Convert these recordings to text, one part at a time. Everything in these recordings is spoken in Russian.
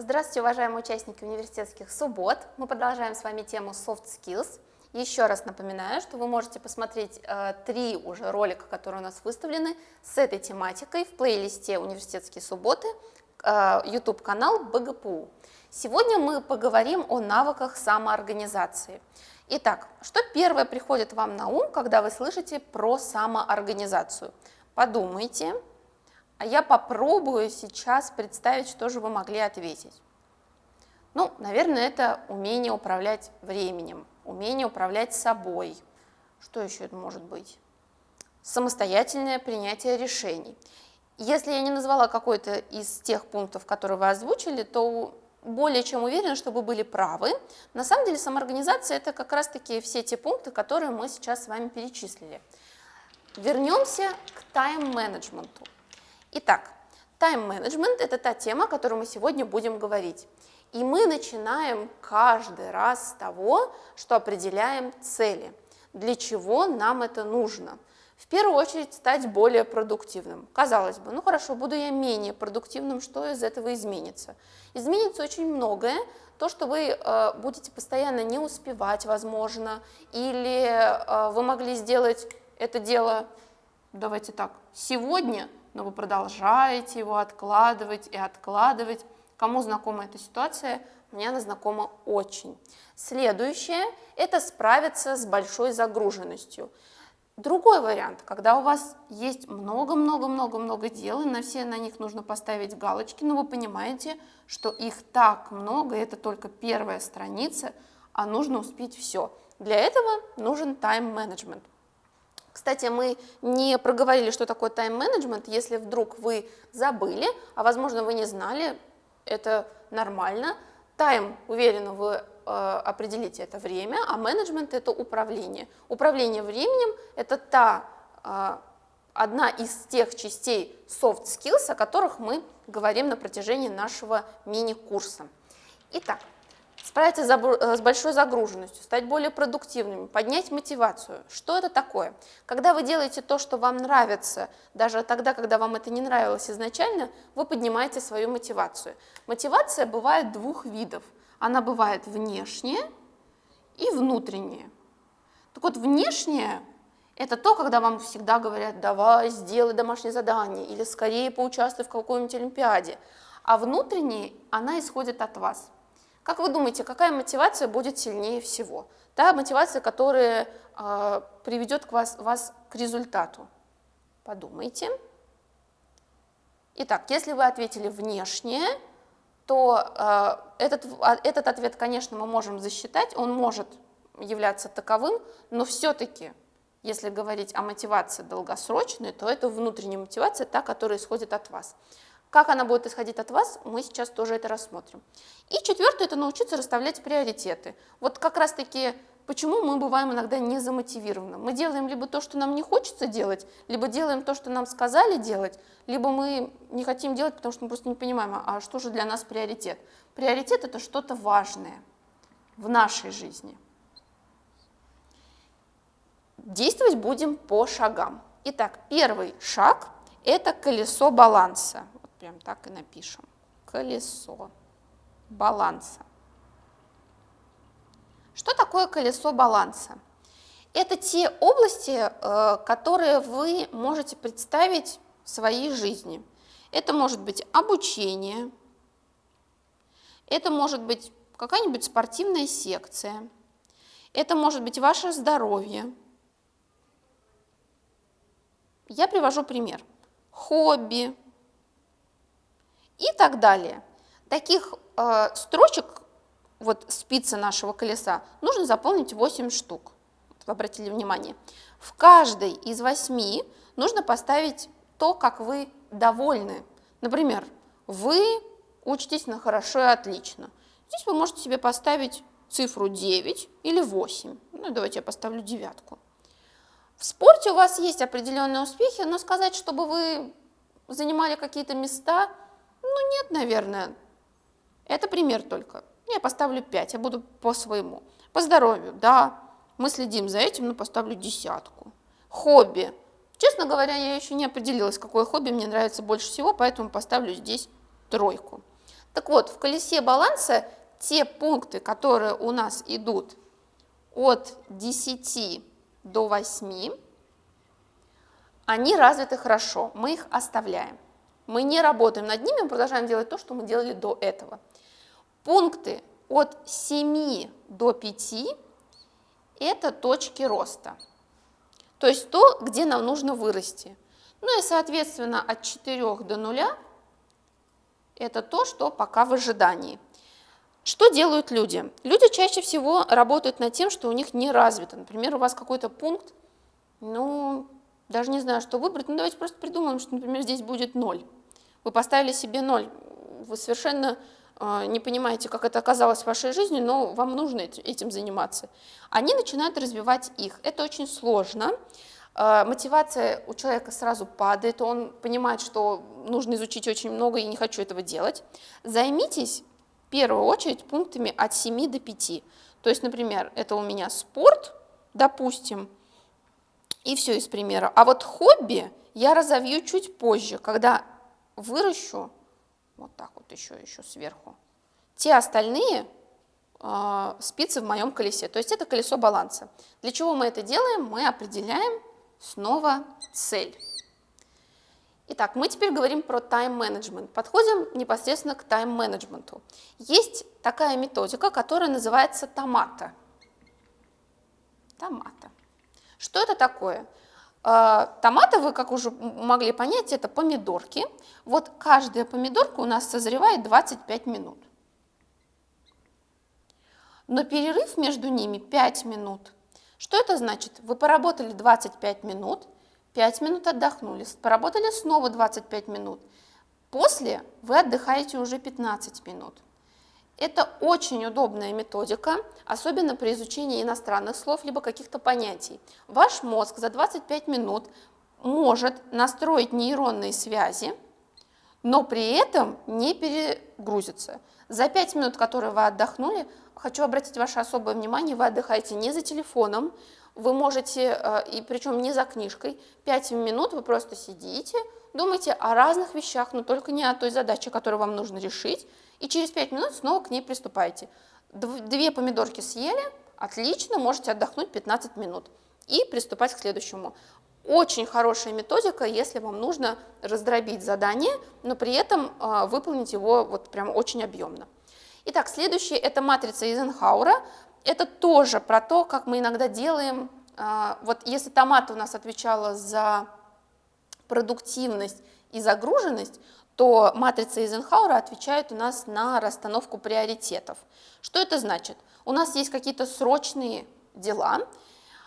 Здравствуйте, уважаемые участники университетских суббот. Мы продолжаем с вами тему Soft Skills. Еще раз напоминаю, что вы можете посмотреть 3 уже ролика, которые у нас выставлены с этой тематикой в плейлисте «Университетские субботы», YouTube-канал БГПУ. Сегодня мы поговорим о навыках самоорганизации. Итак, что первое приходит вам на ум, когда вы слышите про самоорганизацию? Подумайте. А я попробую сейчас представить, что же вы могли ответить. Ну, наверное, это умение управлять временем, умение управлять собой. Что еще это может быть? Самостоятельное принятие решений. Если я не назвала какой-то из тех пунктов, которые вы озвучили, то более чем уверена, что вы были правы. На самом деле самоорганизация – это как раз-таки все те пункты, которые мы сейчас с вами перечислили. Вернемся к тайм-менеджменту. Итак, тайм-менеджмент – это та тема, о которой мы сегодня будем говорить. И мы начинаем каждый раз с того, что определяем цели. Для чего нам это нужно? В первую очередь стать более продуктивным. Казалось бы, ну хорошо, буду я менее продуктивным, что из этого изменится? Изменится очень многое. То, что вы будете постоянно не успевать, возможно, или вы могли сделать это дело, давайте так, сегодня, но вы продолжаете его откладывать и откладывать. Кому знакома эта ситуация? Мне она знакома очень. Следующее – это справиться с большой загруженностью. Другой вариант, когда у вас есть много-много-много-много дел, и на них нужно поставить галочки, но вы понимаете, что их так много, и это только первая страница, а нужно успеть все. Для этого нужен тайм-менеджмент. Кстати, мы не проговорили, что такое тайм-менеджмент. Если вдруг вы забыли, а возможно вы не знали, это нормально. Тайм, уверенно, вы определите это время, а менеджмент – это управление. Управление временем – это одна из тех частей soft skills, о которых мы говорим на протяжении нашего мини-курса. Итак, справиться с большой загруженностью, стать более продуктивными, поднять мотивацию. Что это такое? Когда вы делаете то, что вам нравится, даже тогда, когда вам это не нравилось изначально, вы поднимаете свою мотивацию. Мотивация бывает двух видов. Она бывает внешняя и внутренняя. Так вот, внешняя – это то, когда вам всегда говорят: давай, сделай домашнее задание, или скорее поучаствуй в какой-нибудь олимпиаде. А внутренняя, она исходит от вас. Как вы думаете, какая мотивация будет сильнее всего? Та мотивация, которая приведет вас к результату. Подумайте. Итак, если вы ответили внешнее, то этот ответ, конечно, мы можем засчитать, он может являться таковым, но все-таки, если говорить о мотивации долгосрочной, то это внутренняя мотивация, та, которая исходит от вас. Как она будет исходить от вас, мы сейчас тоже это рассмотрим. И четвертое – это научиться расставлять приоритеты. Вот как раз-таки, почему мы бываем иногда не замотивированы. Мы делаем либо то, что нам не хочется делать, либо делаем то, что нам сказали делать, либо мы не хотим делать, потому что мы просто не понимаем, а что же для нас приоритет. Приоритет – это что-то важное в нашей жизни. Действовать будем по шагам. Итак, первый шаг – это колесо баланса. Прям так и напишем. Колесо баланса. Что такое колесо баланса? Это те области, которые вы можете представить в своей жизни. Это может быть обучение, это может быть какая-нибудь спортивная секция, это может быть ваше здоровье. Я привожу пример. Хобби и так далее. Таких строчек, вот спицы нашего колеса, нужно заполнить 8 штук. Вы обратили внимание. В каждой из 8 нужно поставить то, как вы довольны. Например, вы учитесь на хорошо и отлично. Здесь вы можете себе поставить цифру 9 или 8. Ну, давайте я поставлю 9. В спорте у вас есть определенные успехи, но сказать, чтобы вы занимали какие-то места, ну нет, наверное. Это пример только. Я поставлю 5, я буду по своему. По здоровью, да, мы следим за этим, но поставлю 10. Хобби. Честно говоря, я еще не определилась, какое хобби мне нравится больше всего, поэтому поставлю здесь 3. Так вот, в колесе баланса те пункты, которые у нас идут от 10 до 8, они развиты хорошо, мы их оставляем. Мы не работаем над ними, мы продолжаем делать то, что мы делали до этого. Пункты от 7 до 5 – это точки роста, то есть то, где нам нужно вырасти. Ну и, соответственно, от 4 до 0 – это то, что пока в ожидании. Что делают люди? Люди чаще всего работают над тем, что у них не развито. Например, у вас какой-то пункт, ну, даже не знаю, что выбрать, ну давайте просто придумаем, что, например, здесь будет 0. Вы поставили себе 0, вы совершенно не понимаете, как это оказалось в вашей жизни, но вам нужно этим заниматься. Они начинают развивать их. Это очень сложно. Мотивация у человека сразу падает, он понимает, что нужно изучить очень много и не хочу этого делать. Займитесь в первую очередь пунктами от 7 до 5. То есть, например, это у меня спорт, допустим, и все из примера. А вот хобби я разовью чуть позже, когда выращу, вот так вот еще сверху, те остальные спицы в моем колесе. То есть это колесо баланса. Для чего мы это делаем? Мы определяем снова цель. Итак, мы теперь говорим про тайм-менеджмент. Подходим непосредственно к тайм-менеджменту. Есть такая методика, которая называется томато. Томато. Что это такое? Томаты, вы как уже могли понять, это помидорки. Вот каждая помидорка у нас созревает 25 минут. Но перерыв между ними 5 минут. Что это значит? Вы поработали 25 минут, 5 минут отдохнули, поработали снова 25 минут. После вы отдыхаете уже 15 минут. Это очень удобная методика, особенно при изучении иностранных слов либо каких-то понятий. Ваш мозг за 25 минут может настроить нейронные связи, но при этом не перегрузится. За 5 минут, которые вы отдохнули, хочу обратить ваше особое внимание, вы отдыхаете не за телефоном, вы можете, и причем не за книжкой, 5 минут вы просто сидите, думаете о разных вещах, но только не о той задаче, которую вам нужно решить, и через 5 минут снова к ней приступаете. 2 помидорки съели, отлично, можете отдохнуть 15 минут и приступать к следующему. Очень хорошая методика, если вам нужно раздробить задание, но при этом выполнить его вот прям очень объемно. Итак, следующее – это матрица Эйзенхауэра. Это тоже про то, как мы иногда делаем. Вот если томата у нас отвечала за продуктивность и загруженность, то матрица Эйзенхауэра отвечает у нас на расстановку приоритетов. Что это значит? У нас есть какие-то срочные дела,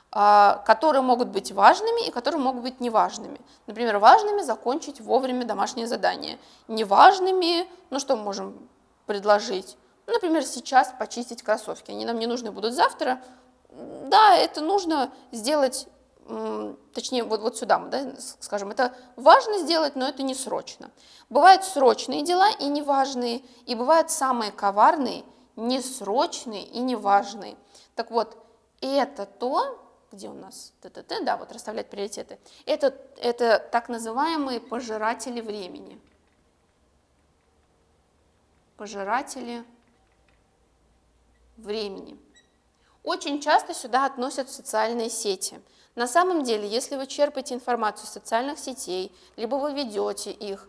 которые могут быть важными и которые могут быть неважными. Например, важными закончить вовремя домашнее задание. Неважными, ну что мы можем предложить? Например, сейчас почистить кроссовки. Они нам не нужны будут завтра. Да, это нужно сделать, точнее, вот сюда, да, скажем, это важно сделать, но это не срочно. Бывают срочные дела и неважные, и бывают самые коварные, несрочные и неважные. Так вот, это то, где у нас ТТТ, да, вот расставлять приоритеты, это так называемые пожиратели времени. Пожиратели времени. Очень часто сюда относят социальные сети. На самом деле, если вы черпаете информацию из социальных сетей, либо вы ведете их,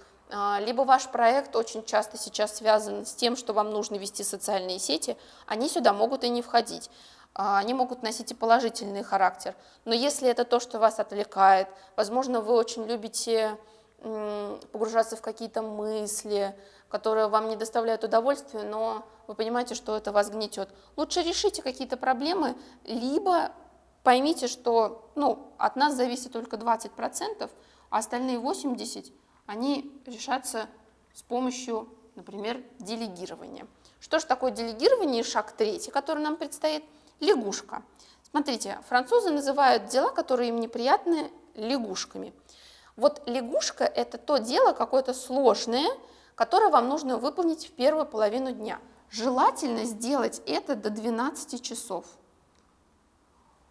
либо ваш проект очень часто сейчас связан с тем, что вам нужно вести социальные сети, они сюда могут и не входить. Они могут носить и положительный характер. Но если это то, что вас отвлекает, возможно, вы очень любите погружаться в какие-то мысли, которые вам не доставляют удовольствия, но вы понимаете, что это вас гнетет. Лучше решите какие-то проблемы, либо поймите, что от нас зависит только 20%, а остальные 80% они решатся с помощью, например, делегирования. Что же такое делегирование? Шаг 3, который нам предстоит. Лягушка. Смотрите, французы называют дела, которые им неприятны, лягушками. Вот лягушка – это то дело какое-то сложное, которое вам нужно выполнить в первую половину дня. Желательно сделать это до 12 часов.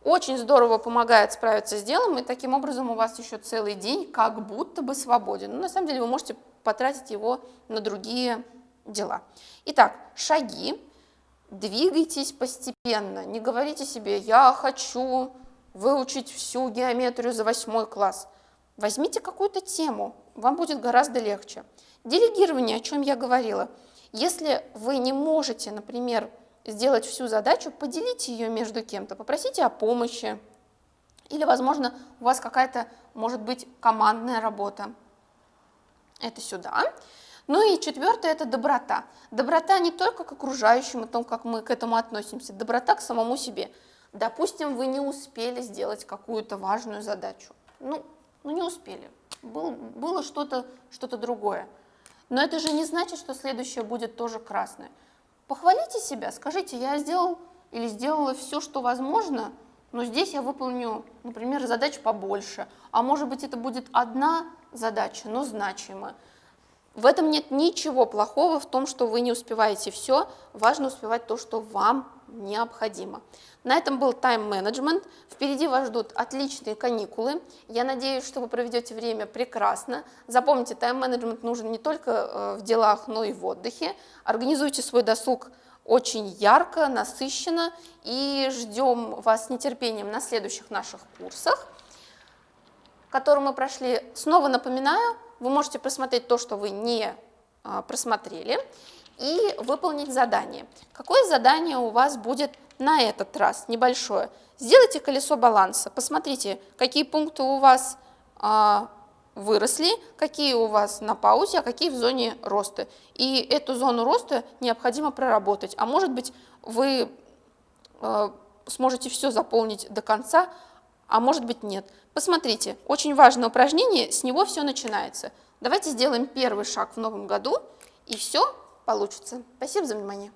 Очень здорово помогает справиться с делом, и таким образом у вас еще целый день как будто бы свободен. Но на самом деле вы можете потратить его на другие дела. Итак, шаги. Двигайтесь постепенно. Не говорите себе: я хочу выучить всю геометрию за 8 класс. Возьмите какую-то тему, вам будет гораздо легче. Делегирование, о чем я говорила. Если вы не можете, например, сделать всю задачу, поделите ее между кем-то, попросите о помощи. Или, возможно, у вас какая-то, может быть, командная работа. Это сюда. Ну и четвертое – это доброта. Доброта не только к окружающим, о том, как мы к этому относимся, доброта к самому себе. Допустим, вы не успели сделать какую-то важную задачу. Ну не успели. Было что-то другое. Но это же не значит, что следующее будет тоже красное. Похвалите себя, скажите: я сделал или сделала все, что возможно, но здесь я выполню, например, задачу побольше. А может быть, это будет одна задача, но значимая. В этом нет ничего плохого, в том, что вы не успеваете все. Важно успевать то, что вам необходимо. На этом был тайм-менеджмент. Впереди вас ждут отличные каникулы. Я надеюсь, что вы проведете время прекрасно. Запомните, тайм-менеджмент нужен не только в делах, но и в отдыхе. Организуйте свой досуг очень ярко, насыщенно. И ждем вас с нетерпением на следующих наших курсах, которые мы прошли. Снова напоминаю, вы можете просмотреть то, что вы не просмотрели, и выполнить задание. Какое задание у вас будет на этот раз? Небольшое. Сделайте колесо баланса. Посмотрите, какие пункты у вас выросли, какие у вас на паузе, а какие в зоне роста. И эту зону роста необходимо проработать. А может быть, вы сможете все заполнить до конца, а может быть, нет. Посмотрите, очень важное упражнение, с него все начинается. Давайте сделаем первый шаг в новом году, и все получится. Спасибо за внимание.